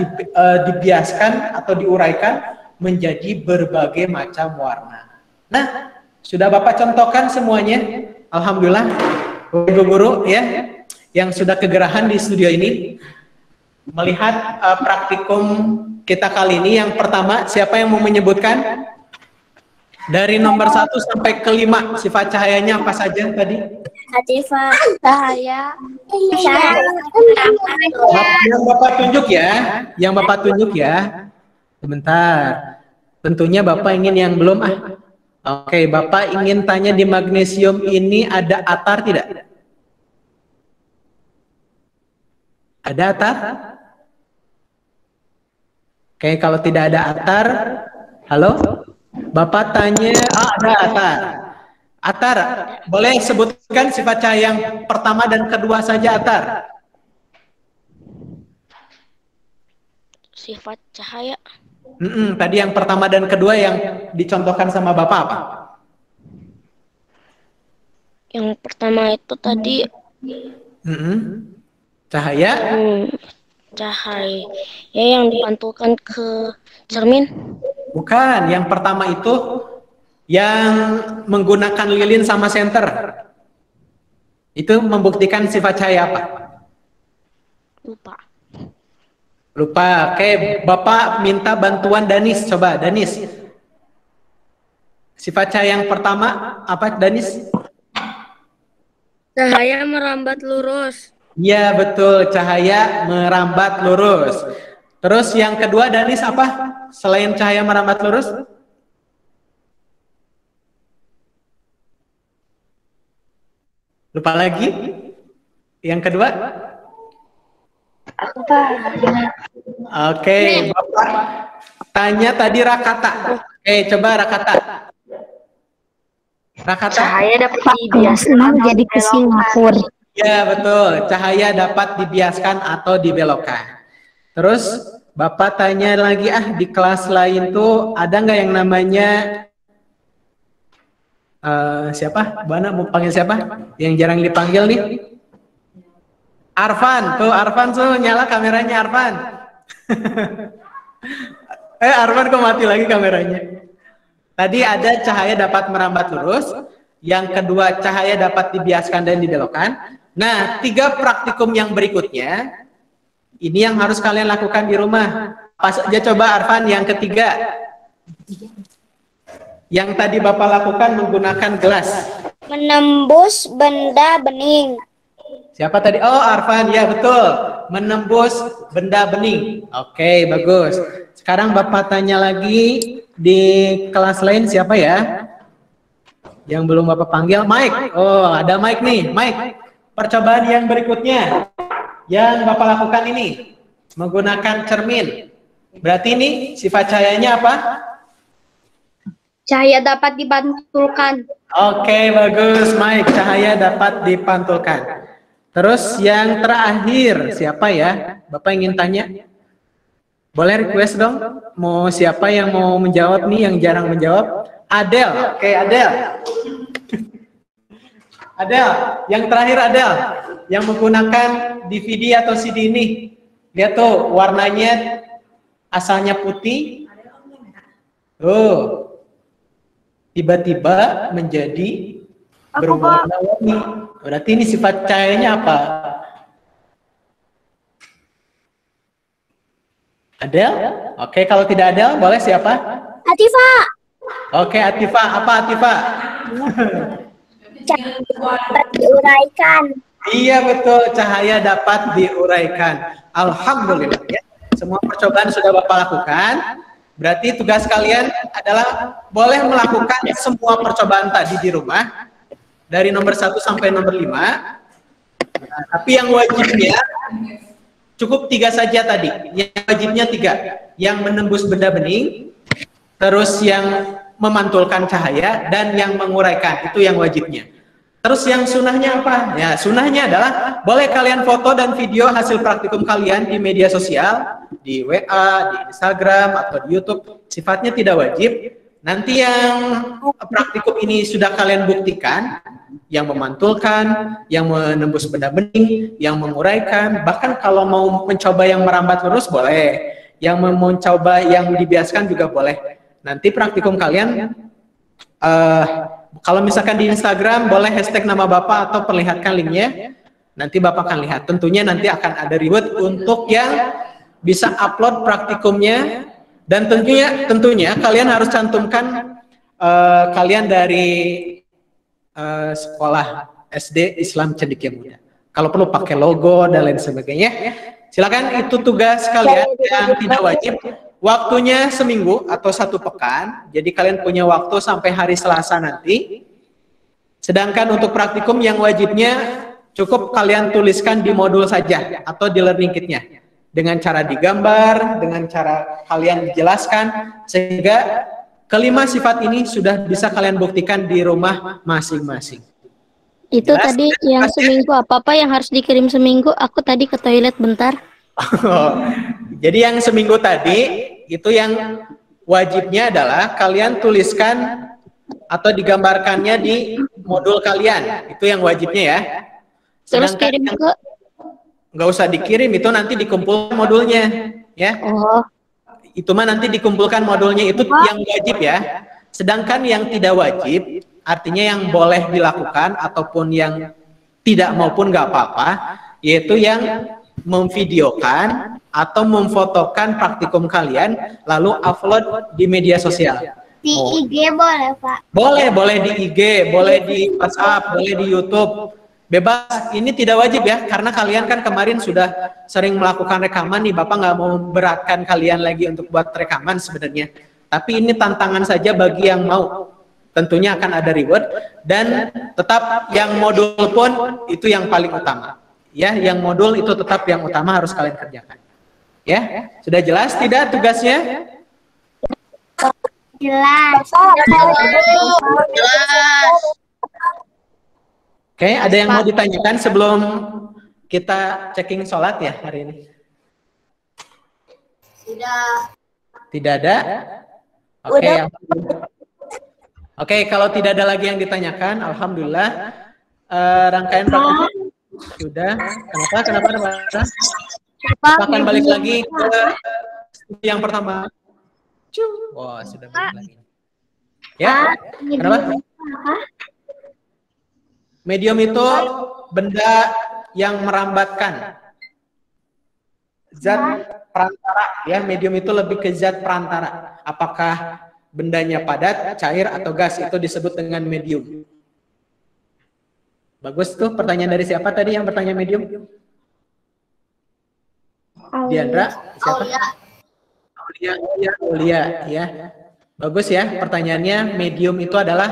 dibiaskan atau diuraikan menjadi berbagai macam warna. Nah, sudah Bapak contohkan semuanya. Alhamdulillah, Ibu Guru ya, yang sudah kegerahan di studio ini melihat praktikum kita kali ini. Yang pertama, siapa yang mau menyebutkan dari nomor 1 sampai ke 5 sifat cahayanya apa saja tadi? Sifat cahaya. Yang Bapak tunjuk ya, yang Bapak tunjuk ya. Sebentar. Tentunya Bapak ingin yang belum Oke, Bapak ingin tanya di magnesium ini ada atar tidak? Ada atar? Oke, kalau tidak ada atar, halo? Bapak tanya, ada atar. Atar, boleh sebutkan sifat cahaya yang pertama dan kedua saja, atar. Sifat cahaya. Tadi yang pertama dan kedua yang dicontohkan sama Bapak apa? Yang pertama itu tadi Cahaya? Cahaya yang dipantulkan ke cermin. Bukan, yang pertama itu yang menggunakan lilin sama senter. Itu membuktikan sifat cahaya apa? Lupa. Oke, Bapak minta bantuan Danis. Coba, Danis. Sifat cahaya yang pertama apa, Danis? Cahaya merambat lurus. Iya, betul. Cahaya merambat lurus. Terus yang kedua, Danis, apa? Selain cahaya merambat lurus? Lupa lagi? Yang kedua? Oke, Bapak tanya tadi Rakata. Coba Rakata. Cahaya dapat dibiaskan jadi ke Singapura. Ya, betul. Cahaya dapat dibiaskan atau dibelokkan. Terus Bapak tanya lagi, di kelas lain tuh ada nggak yang namanya siapa? Bana mau panggil siapa? Yang jarang dipanggil nih? Arfan tuh nyala kameranya Arfan. Arfan kok mati lagi kameranya? Tadi ada cahaya dapat merambat lurus, yang kedua cahaya dapat dibiaskan dan dibelokkan. Nah, 3 praktikum yang berikutnya ini yang harus kalian lakukan di rumah. Pas aja coba Arfan yang ketiga. Yang tadi Bapak lakukan menggunakan gelas. Menembus benda bening. Siapa tadi? Oh, Arfan, ya betul. Menembus benda bening. Oke, bagus. Sekarang Bapak tanya lagi di kelas lain siapa ya? Yang belum Bapak panggil, Mike. Oh, ada Mike nih. Mike, percobaan yang berikutnya. Yang Bapak lakukan ini. Menggunakan cermin. Berarti ini sifat cahayanya apa? Cahaya dapat dipantulkan. Oke, bagus Mike. Cahaya dapat dipantulkan. Terus yang terakhir, siapa ya? Bapak ingin tanya? Boleh request dong? Mau siapa yang mau menjawab nih, yang jarang menjawab? Adel, oke Adel. Adel, yang terakhir Adel, yang menggunakan DVD atau CD ini. Lihat tuh, warnanya asalnya putih. Oh, tiba-tiba menjadi berwarna-warni. Berarti ini sifat cahayanya apa? Adel? Oke, kalau tidak Adel, boleh siapa? Atifa. Oke, Atifa. Apa Atifa? Dapat diuraikan. Iya betul, cahaya dapat diuraikan. Alhamdulillah ya. Semua percobaan sudah Bapak lakukan. Berarti tugas kalian adalah boleh melakukan semua percobaan tadi di rumah. Dari nomor 1 sampai nomor 5. Nah, tapi yang wajibnya cukup 3 saja tadi. Yang wajibnya 3. Yang menembus benda bening, terus yang memantulkan cahaya, dan yang menguraikan. Itu yang wajibnya. Terus yang sunahnya apa? Ya, sunahnya adalah boleh kalian foto dan video hasil praktikum kalian di media sosial, di WA, di Instagram, atau di YouTube. Sifatnya tidak wajib. Nanti yang praktikum ini sudah kalian buktikan, yang memantulkan, yang menembus benda bening, yang menguraikan, bahkan kalau mau mencoba yang merambat lurus boleh, yang mau mencoba yang dibiaskan juga boleh. Nanti praktikum kalian, kalau misalkan di Instagram boleh hashtag nama Bapak atau perlihatkan linknya, nanti Bapak akan lihat. Tentunya nanti akan ada reward untuk yang bisa upload praktikumnya, dan tentunya kalian harus cantumkan kalian dari sekolah SD Islam Cendekia Muda. Kalau perlu pakai logo dan lain sebagainya. Silakan, itu tugas kalian yang tidak wajib. Waktunya seminggu atau 1 pekan. Jadi kalian punya waktu sampai hari Selasa nanti. Sedangkan untuk praktikum yang wajibnya cukup kalian tuliskan di modul saja atau di learning kitnya. Dengan cara digambar, dengan cara kalian dijelaskan, sehingga kelima sifat ini sudah bisa kalian buktikan di rumah masing-masing. Itu jelas, tadi yang seminggu apa yang harus dikirim seminggu? Aku tadi ke toilet bentar. Jadi yang seminggu tadi itu yang wajibnya adalah kalian tuliskan atau digambarkannya di modul kalian. Itu yang wajibnya ya. Terus kirim ke? Nggak usah dikirim, itu nanti dikumpulkan modulnya ya. Oh. Itu mah nanti dikumpulkan modulnya, itu yang wajib ya. Sedangkan yang tidak wajib, artinya yang boleh dilakukan ataupun yang tidak maupun nggak apa-apa, yaitu yang memvideokan atau memfotokan praktikum kalian lalu upload di media sosial. Di IG boleh Pak? Boleh di IG, boleh di WhatsApp, boleh di YouTube. Bebas, ini tidak wajib ya, karena kalian kan kemarin sudah sering melakukan rekaman nih, Bapak nggak mau memberatkan kalian lagi untuk buat rekaman sebenarnya. Tapi ini tantangan saja bagi yang mau. Tentunya akan ada reward, dan tetap yang modul pun itu yang paling utama. Ya, yang modul itu tetap yang utama harus kalian kerjakan. Ya, sudah jelas tidak tugasnya? Jelas. Oke, ada yang mau ditanyakan sebelum kita checking sholat ya hari ini? Tidak ada? Oke. Oke, kalau tidak ada lagi yang ditanyakan, alhamdulillah rangkaian praktikum sudah. Kenapa? Kita akan balik lagi ke yang pertama. Wah, sudah balik lagi. Ya, kenapa? Medium itu benda yang merambatkan, zat perantara ya. Medium itu lebih ke zat perantara. Apakah bendanya padat, cair, atau gas, itu disebut dengan medium. Bagus tuh, pertanyaan dari siapa tadi yang bertanya medium? Diandra? Siapa? Aulia ya. Bagus ya, pertanyaannya medium itu adalah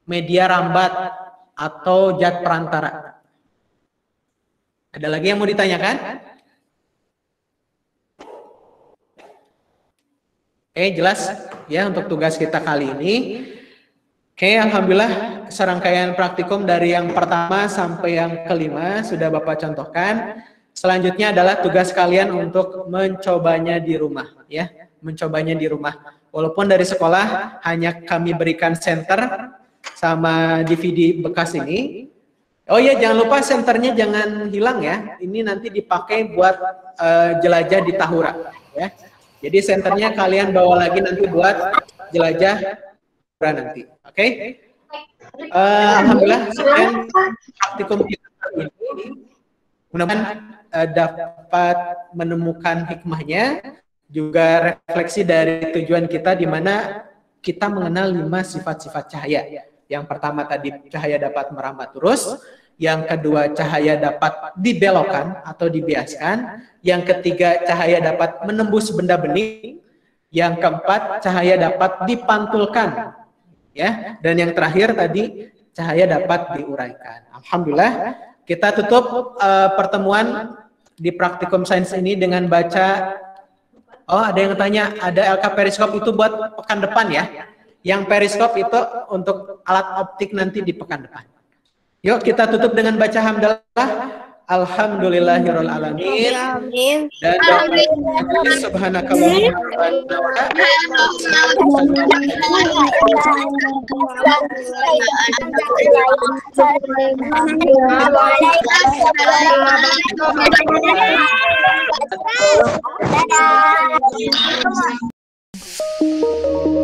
media rambat atau zat perantara. Ada lagi yang mau ditanyakan? Jelas ya untuk tugas kita kali ini. Alhamdulillah serangkaian praktikum dari yang pertama sampai yang kelima sudah Bapak contohkan. Selanjutnya adalah tugas kalian untuk mencobanya di rumah ya, mencobanya di rumah. Walaupun dari sekolah hanya kami berikan senter sama DVD bekas ini. Oh iya, jangan lupa senternya jangan hilang ya. Ini nanti dipakai buat jelajah di Tahura ya. Jadi senternya kalian bawa lagi nanti buat jelajah Tahura nanti. Oke? Alhamdulillah sekian praktikum kita ini. Mudah-mudahan dapat menemukan hikmahnya, juga refleksi dari tujuan kita di mana kita mengenal 5 sifat-sifat cahaya. Yang pertama tadi cahaya dapat merambat terus, yang kedua cahaya dapat dibelokkan atau dibiaskan, yang ketiga cahaya dapat menembus benda bening, yang keempat cahaya dapat dipantulkan, ya, dan yang terakhir tadi cahaya dapat diuraikan. Alhamdulillah, kita tutup pertemuan di praktikum sains ini dengan baca. Oh, ada yang tanya, ada LK periskop itu buat pekan depan ya? Yang periskop itu untuk alat optik nanti di pekan depan. Yuk kita tutup dengan baca hamdalah. Alhamdulillahirabbil alamin. Amin. Dan subhanakallahumma Dadah.